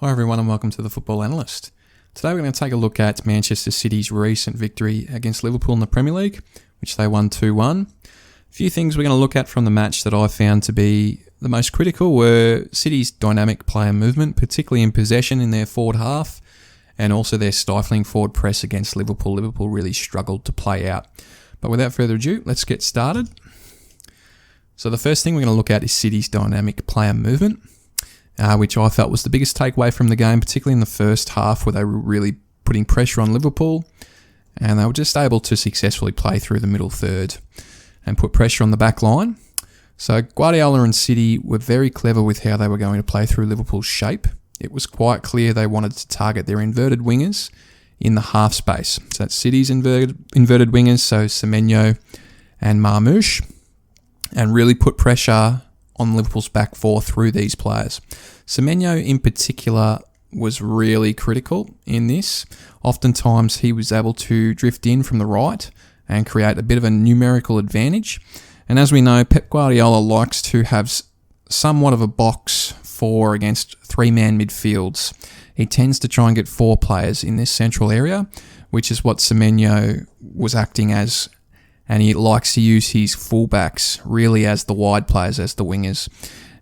Hi everyone and welcome to the Football Analyst. Today we're going to take a look at Manchester City's recent victory against Liverpool in the Premier League, which they won 2-1. A few things we're going to look at from the match that I found to be the most critical were City's dynamic player movement, particularly in possession in their forward half, and also their stifling forward press against Liverpool. Liverpool really struggled to play out. But without further ado, let's get started. So the first thing we're going to look at is City's dynamic player movement. Which I felt was the biggest takeaway from the game, particularly in the first half where they were really putting pressure on Liverpool and they were just able to successfully play through the middle third and put pressure on the back line. So Guardiola and City were very clever with how they were going to play through Liverpool's shape. It was quite clear they wanted to target their inverted wingers in the half space. So that's City's inverted wingers, so Semenyo and Marmoush, and really put pressure on Liverpool's back four through these players. Semenyo in particular was really critical in this. Oftentimes he was able to drift in from the right and create a bit of a numerical advantage. And as we know, Pep Guardiola likes to have somewhat of a box four against three-man midfields. He tends to try and get four players in this central area, which is what Semenyo was acting as. And he likes to use his fullbacks really as the wide players, as the wingers.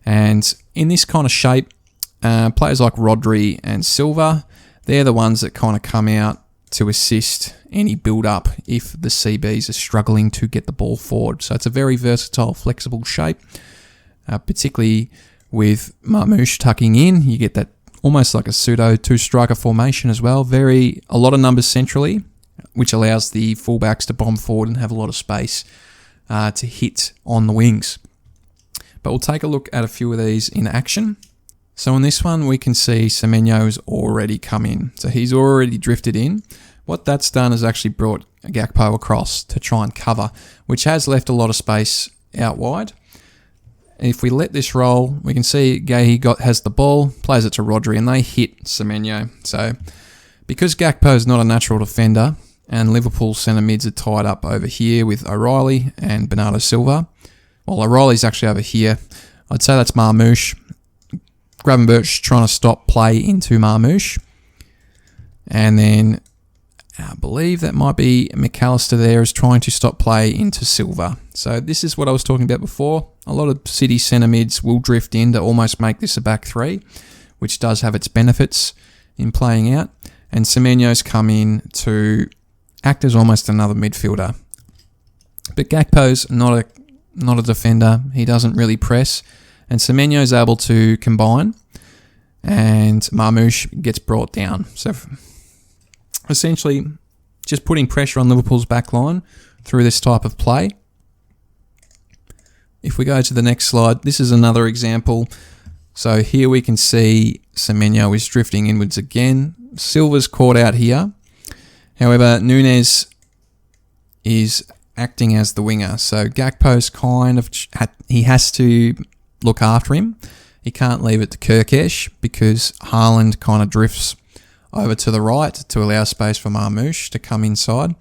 And in this kind of shape, players like Rodri and Silva, they're the ones that kind of come out to assist any build-up if the CBs are struggling to get the ball forward. So it's a very versatile, flexible shape, particularly with Marmoush tucking in. You get that almost like a pseudo two-striker formation as well. A lot of numbers centrally, which allows the fullbacks to bomb forward and have a lot of space to hit on the wings. But we'll take a look at a few of these in action. So in this one, we can see Semenyo's already come in. So he's already drifted in. What that's done is actually brought Gakpo across to try and cover, which has left a lot of space out wide. If we let this roll, we can see Guehi has the ball, plays it to Rodri, and they hit Semenyo. So because Gakpo is not a natural defender, and Liverpool's centre mids are tied up over here with O'Reilly and Bernardo Silva. Well, O'Reilly's actually over here. I'd say that's Marmoush. Gravenberch trying to stop play into Marmoush. And then I believe that might be McAllister there is trying to stop play into Silva. So this is what I was talking about before. A lot of City centre mids will drift in to almost make this a back three, which does have its benefits in playing out. And Semenyo's come in to act as almost another midfielder. But Gakpo's not a defender. He doesn't really press. And Semenyo's able to combine. And Marmoush gets brought down. So essentially, just putting pressure on Liverpool's back line through this type of play. If we go to the next slide, this is another example. So here we can see Semenyo is drifting inwards again. Silva's caught out here. However, Núñez is acting as the winger. So Gakpo's he has to look after him. He can't leave it to Kirkesh because Haaland kind of drifts over to the right to allow space for Marmoush to come inside.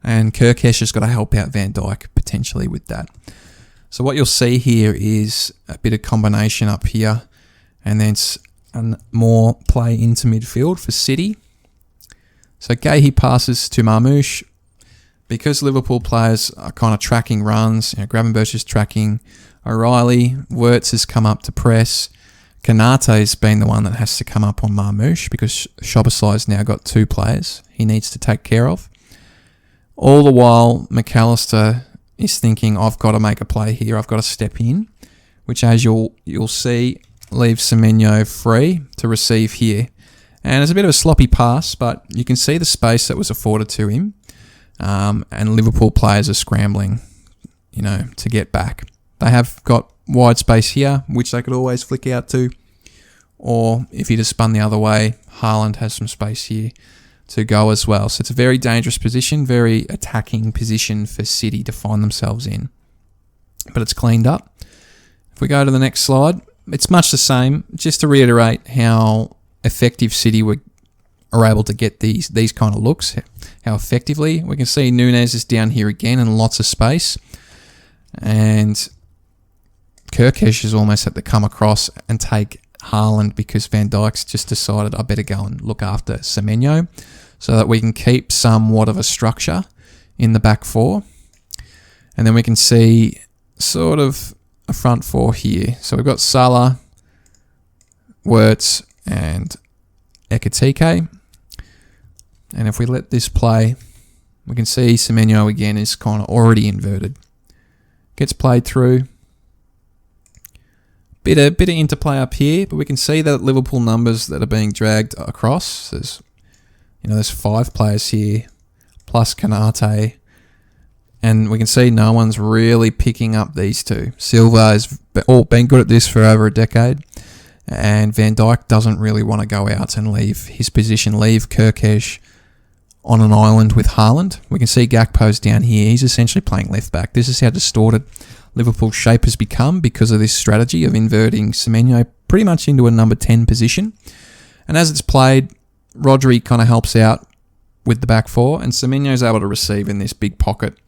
And Kirkesh has got to help out Van Dijk potentially with that. So what you'll see here is a bit of combination up here and then more play into midfield for City. So Guehi passes to Marmoush. Because Liverpool players are kind of tracking runs, Gravenberch is tracking O'Reilly, Wirtz has come up to press. Kanate's been the one that has to come up on Marmoush because Szoboszlai's now got two players he needs to take care of. All the while, McAllister is thinking, I've got to make a play here, I've got to step in, which as you'll see, leaves Semenyo free to receive here. And it's a bit of a sloppy pass, but you can see the space that was afforded to him. And Liverpool players are scrambling, to get back. They have got wide space here, which they could always flick out to. Or if he just spun the other way, Haaland has some space here to go as well. So it's a very dangerous position, very attacking position for City to find themselves in. But it's cleaned up. If we go to the next slide, it's much the same. Just to reiterate how effective City are able to get these kind of looks, how effectively. We can see Núñez is down here again and lots of space. And Kirkesh has almost had to come across and take Haaland because Van Dijk's just decided I better go and look after Semenyo so that we can keep somewhat of a structure in the back four. And then we can see sort of a front four here. So we've got Salah, Wirtz and Ekitike. And if we let this play, we can see Semenyo again is kind of already inverted. Gets played through. Bit of interplay up here, but we can see that Liverpool numbers that are being dragged across. There's 5 players here, plus Kanate. And we can see no one's really picking up these two. Silva has been good at this for over a decade. And Van Dijk doesn't really want to go out and leave his position, leave Kirkesh on an island with Haaland. We can see Gakpo's down here. He's essentially playing left back. This is how distorted Liverpool's shape has become because of this strategy of inverting Semenyo pretty much into a number 10 position. And as it's played, Rodri kind of helps out with the back four, and Semenyo's able to receive in this big pocket.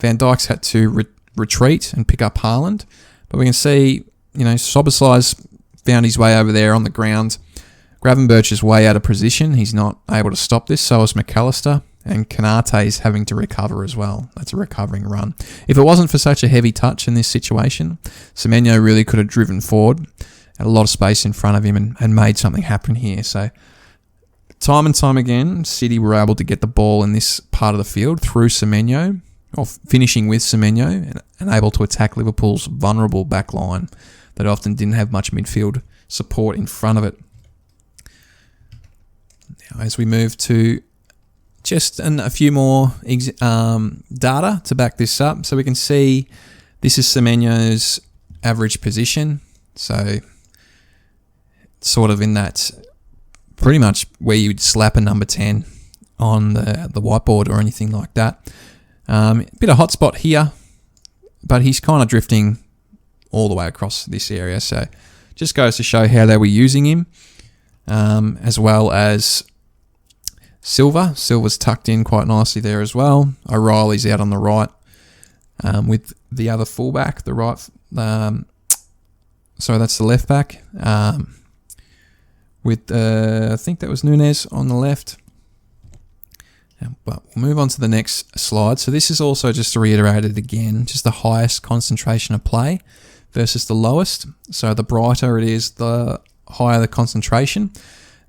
Van Dijk's had to retreat and pick up Haaland, but we can see, Soboslai's found his way over there on the ground. Gravenberch is way out of position. He's not able to stop this. So is McAllister. And Kanate is having to recover as well. That's a recovering run. If it wasn't for such a heavy touch in this situation, Semenyo really could have driven forward, had a lot of space in front of him and made something happen here. So time and time again, City were able to get the ball in this part of the field through Semenyo, or finishing with Semenyo, and able to attack Liverpool's vulnerable back line that often didn't have much midfield support in front of it. Now, as we move to just a few more data to back this up. So we can see this is Semenyo's average position. So sort of in that pretty much where you'd slap a number 10 on the whiteboard or anything like that. Bit of hotspot here, but he's kind of drifting all the way across this area. So just goes to show how they were using him, as well as Silva. Silva's tucked in quite nicely there as well. O'Reilly's out on the right with the other fullback, the right. Sorry, that's the left back. With I think that was Nunez on the left. But we'll move on to the next slide. So this is also just to reiterate it again, just the highest concentration of play versus the lowest. So the brighter it is, the higher the concentration.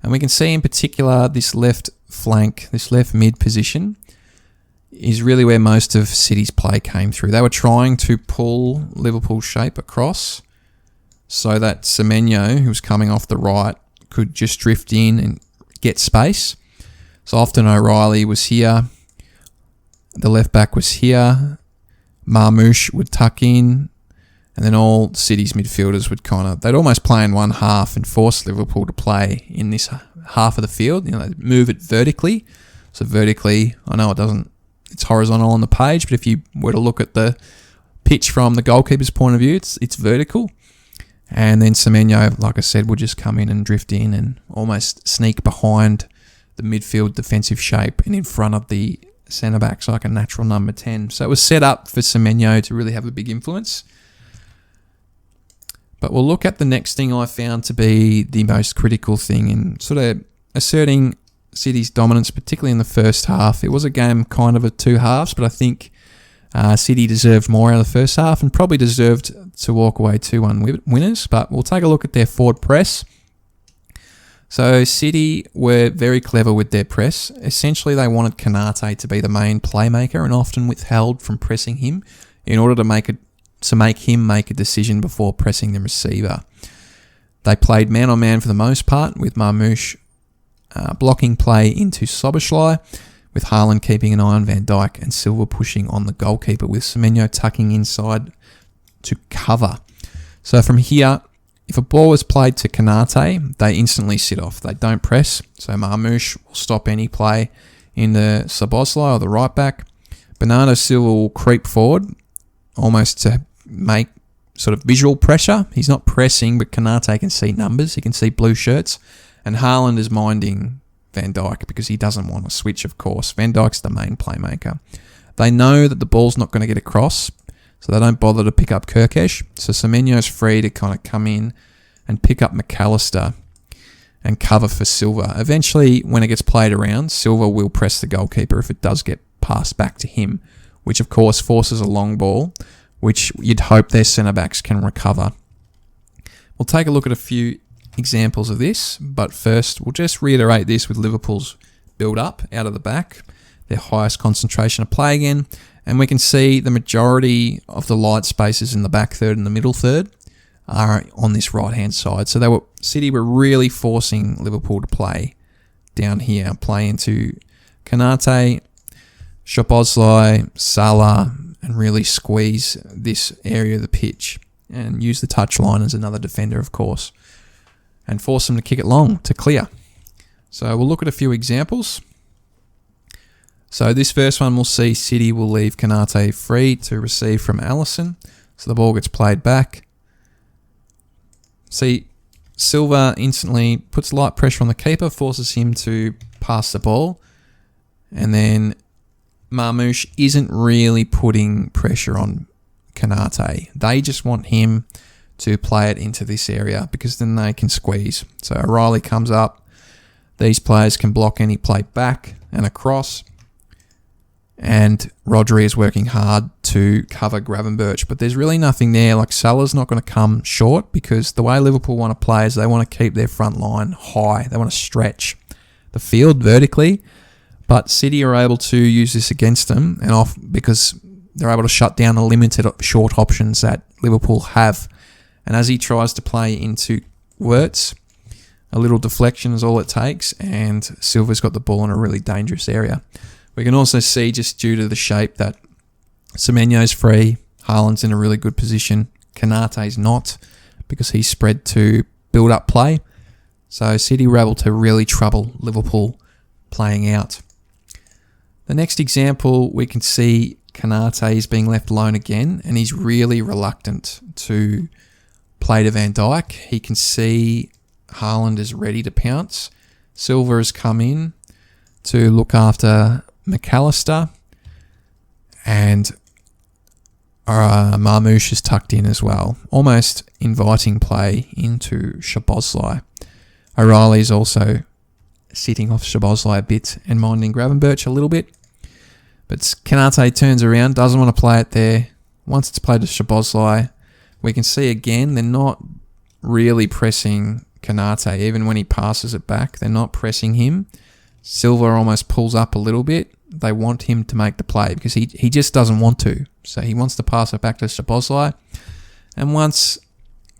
And we can see in particular this left flank, this left mid position is really where most of City's play came through. They were trying to pull Liverpool's shape across so that Semenyo, who was coming off the right, could just drift in and get space. So often O'Reilly was here, the left back was here, Marmoush would tuck in, and then all City's midfielders would they'd almost play in one half and force Liverpool to play in this half of the field. They'd move it vertically. So vertically, I know it's horizontal on the page, but if you were to look at the pitch from the goalkeeper's point of view, it's vertical. And then Semenyo, like I said, would just come in and drift in and almost sneak behind the midfield defensive shape and in front of the centre-backs like a natural number 10. So it was set up for Semenyo to really have a big influence. But we'll look at the next thing I found to be the most critical thing in sort of asserting City's dominance, particularly in the first half. It was a game kind of a two halves, but I think City deserved more out of the first half and probably deserved to walk away 2-1 winners. But we'll take a look at their forward press. So City were very clever with their press. Essentially, they wanted Kanate to be the main playmaker and often withheld from pressing him in order to make him make a decision before pressing the receiver. They played man-on-man for the most part, with Marmoush blocking play into Soboslai, with Haaland keeping an eye on Van Dijk and Silva pushing on the goalkeeper, with Semenyo tucking inside to cover. So from here, if a ball is played to Kanate, they instantly sit off. They don't press. So Marmoush will stop any play in the Soboslai or the right back. Bernardo Silva will creep forward almost to make sort of visual pressure. He's not pressing, but Kanate can see numbers. He can see blue shirts. And Haaland is minding Van Dijk because he doesn't want to switch, of course. Van Dijk's the main playmaker. They know that the ball's not going to get across, so they don't bother to pick up Kirkesh. So Semenyo's free to kind of come in and pick up McAllister and cover for Silva. Eventually, when it gets played around, Silva will press the goalkeeper if it does get passed back to him, which of course forces a long ball, which you'd hope their centre-backs can recover. We'll take a look at a few examples of this, but first we'll just reiterate this with Liverpool's build-up out of the back, their highest concentration of play again, and we can see the majority of the light spaces in the back third and the middle third are on this right-hand side. So City were really forcing Liverpool to play down here, play into Konate, Szoboszlai, Salah, and really squeeze this area of the pitch and use the touchline as another defender, of course, and force them to kick it long to clear. So we'll look at a few examples. So this first one, we'll see City will leave Konate free to receive from Alisson. So the ball gets played back. See, Silva instantly puts light pressure on the keeper, forces him to pass the ball. And then Marmoush isn't really putting pressure on Konate. They just want him to play it into this area because then they can squeeze. So O'Reilly comes up. These players can block any play back and across. And Rodri is working hard to cover Gravenberch, but there's really nothing there. Like, Salah's not going to come short because the way Liverpool want to play is they want to keep their front line high. They want to stretch the field vertically, but City are able to use this against them and off because they're able to shut down the limited short options that Liverpool have. And as he tries to play into Wirtz, a little deflection is all it takes, and Silva's got the ball in a really dangerous area. We can also see, just due to the shape, that Semenyo's free, Haaland's in a really good position, Konate's not, because he's spread to build up play. So City were able to really trouble Liverpool playing out. The next example, we can see Konate is being left alone again, and he's really reluctant to play to Van Dijk. He can see Haaland is ready to pounce. Silva has come in to look after McAllister, and Marmoush is tucked in as well, almost inviting play into Szoboszlai. O'Reilly's also sitting off Szoboszlai a bit and minding Gravenberch a little bit, but Konate turns around, doesn't want to play it there. Once it's played to Szoboszlai, we can see again they're not really pressing Konate. Even when he passes it back, they're not pressing him. Silva almost pulls up a little bit. They want him to make the play because he just doesn't want to. So he wants to pass it back to Szoboszlai. And once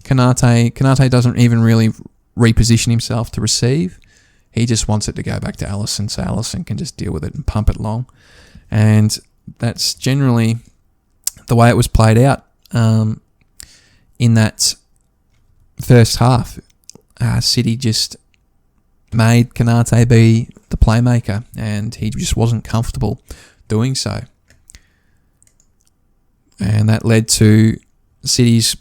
Konate doesn't even really reposition himself to receive. He just wants it to go back to Alisson so Alisson can just deal with it and pump it long. And that's generally the way it was played out in that first half. City just made Konate be the playmaker, and he just wasn't comfortable doing so. And that led to City's,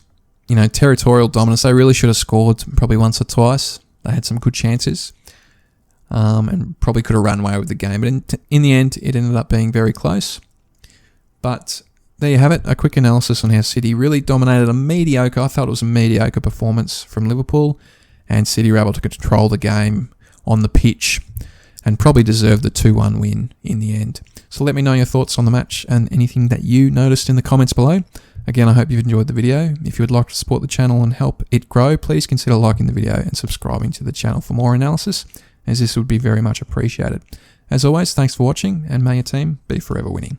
territorial dominance. They really should have scored probably once or twice. They had some good chances, and probably could have run away with the game. But in the end, it ended up being very close. But there you have it, a quick analysis on how City really dominated I felt it was a mediocre performance from Liverpool, and City were able to control the game on the pitch and probably deserved the 2-1 win in the end. So let me know your thoughts on the match and anything that you noticed in the comments below. Again, I hope you've enjoyed the video. If you would like to support the channel and help it grow, please consider liking the video and subscribing to the channel for more analysis, as this would be very much appreciated. As always, thanks for watching, and may your team be forever winning.